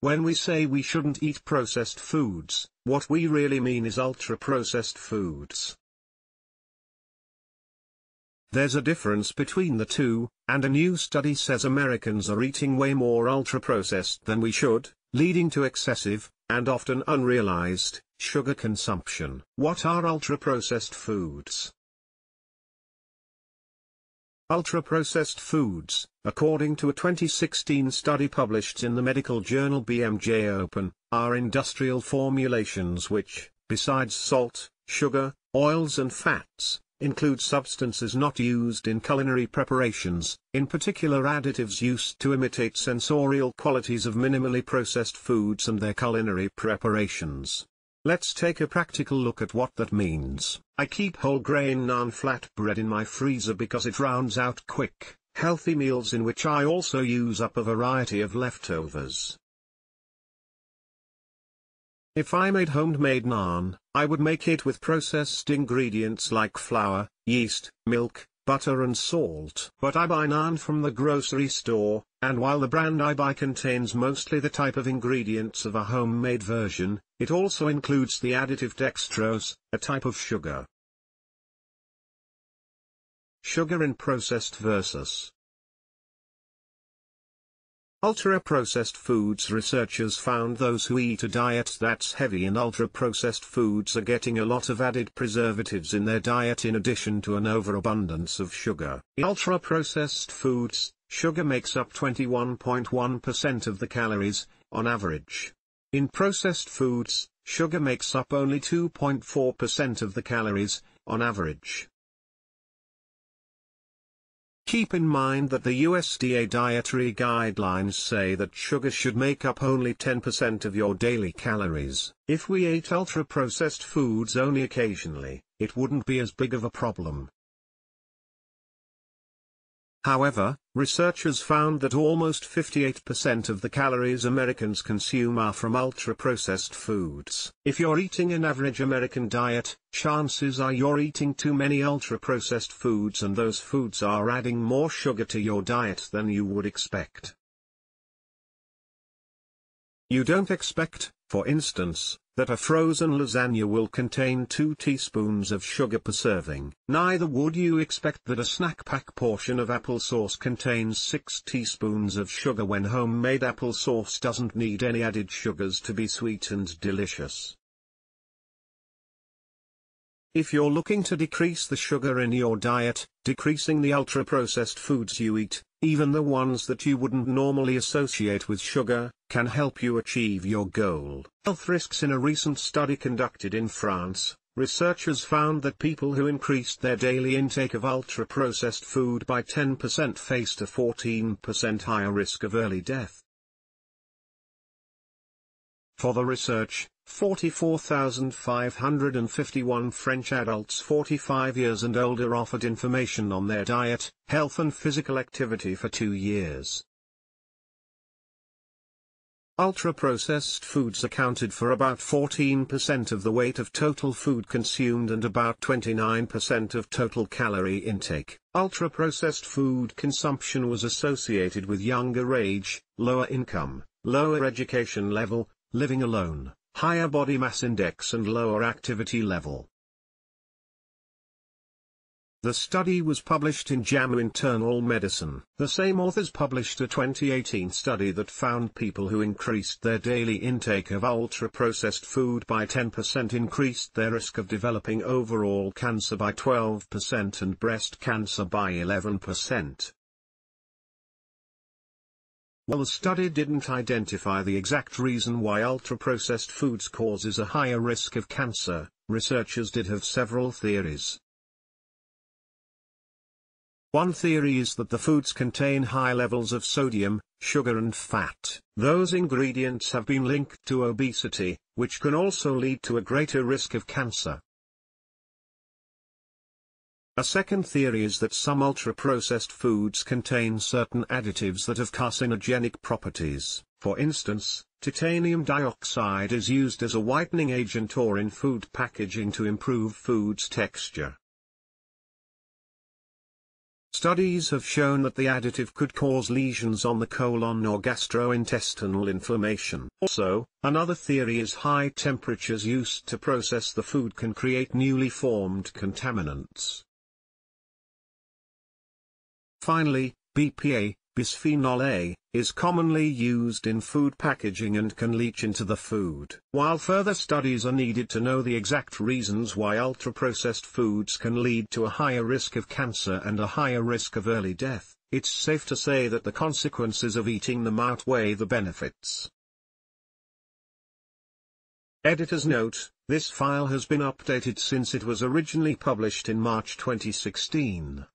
When we say we shouldn't eat processed foods, what we really mean is ultra-processed foods. There's a difference between the two, and a new study says Americans are eating way more ultra-processed than we should, leading to excessive, and often unrealized, sugar consumption. What are ultra-processed foods? Ultra-processed foods, according to a 2016 study published in the medical journal BMJ Open, are industrial formulations which, besides salt, sugar, oils and fats, include substances not used in culinary preparations, in particular additives used to imitate sensorial qualities of minimally processed foods and their culinary preparations. Let's take a practical look at what that means. I keep whole grain naan flatbread in my freezer because it rounds out quick, healthy meals in which I also use up a variety of leftovers. If I made homemade naan, I would make it with processed ingredients like flour, yeast, milk, butter and salt. But I buy naan from the grocery store, and while the brand I buy contains mostly the type of ingredients of a homemade version, it also includes the additive dextrose, a type of sugar. Sugar in processed versus ultra-processed foods. Researchers found those who eat a diet that's heavy in ultra-processed foods are getting a lot of added preservatives in their diet in addition to an overabundance of sugar. In ultra-processed foods, sugar makes up 21.1% of the calories, on average. In processed foods, sugar makes up only 2.4% of the calories, on average. Keep in mind that the USDA dietary guidelines say that sugar should make up only 10% of your daily calories. If we ate ultra-processed foods only occasionally, it wouldn't be as big of a problem. However, researchers found that almost 58% of the calories Americans consume are from ultra-processed foods. If you're eating an average American diet, chances are you're eating too many ultra-processed foods, and those foods are adding more sugar to your diet than you would expect. You don't expect, for instance, that a frozen lasagna will contain 2 teaspoons of sugar per serving. Neither would you expect that a snack pack portion of applesauce contains 6 teaspoons of sugar when homemade applesauce doesn't need any added sugars to be sweet and delicious. If you're looking to decrease the sugar in your diet, decreasing the ultra-processed foods you eat, even the ones that you wouldn't normally associate with sugar, can help you achieve your goal. Health risks. In a recent study conducted in France, researchers found that people who increased their daily intake of ultra-processed food by 10% faced a 14% higher risk of early death. For the research, 44,551 French adults 45 years and older offered information on their diet, health and physical activity for 2 years. Ultra-processed foods accounted for about 14% of the weight of total food consumed and about 29% of total calorie intake. Ultra-processed food consumption was associated with younger age, lower income, lower education level, living alone, higher body mass index and lower activity level. The study was published in JAMA Internal Medicine. The same authors published a 2018 study that found people who increased their daily intake of ultra-processed food by 10% increased their risk of developing overall cancer by 12% and breast cancer by 11%. While the study didn't identify the exact reason why ultra-processed foods causes a higher risk of cancer, researchers did have several theories. One theory is that the foods contain high levels of sodium, sugar and fat. Those ingredients have been linked to obesity, which can also lead to a greater risk of cancer. A second theory is that some ultra-processed foods contain certain additives that have carcinogenic properties. For instance, titanium dioxide is used as a whitening agent or in food packaging to improve food's texture. Studies have shown that the additive could cause lesions on the colon or gastrointestinal inflammation. Also, another theory is high temperatures used to process the food can create newly formed contaminants. Finally, BPA, bisphenol A, is commonly used in food packaging and can leach into the food. While further studies are needed to know the exact reasons why ultra-processed foods can lead to a higher risk of cancer and a higher risk of early death, it's safe to say that the consequences of eating them outweigh the benefits. Editor's note: this file has been updated since it was originally published in March 2016.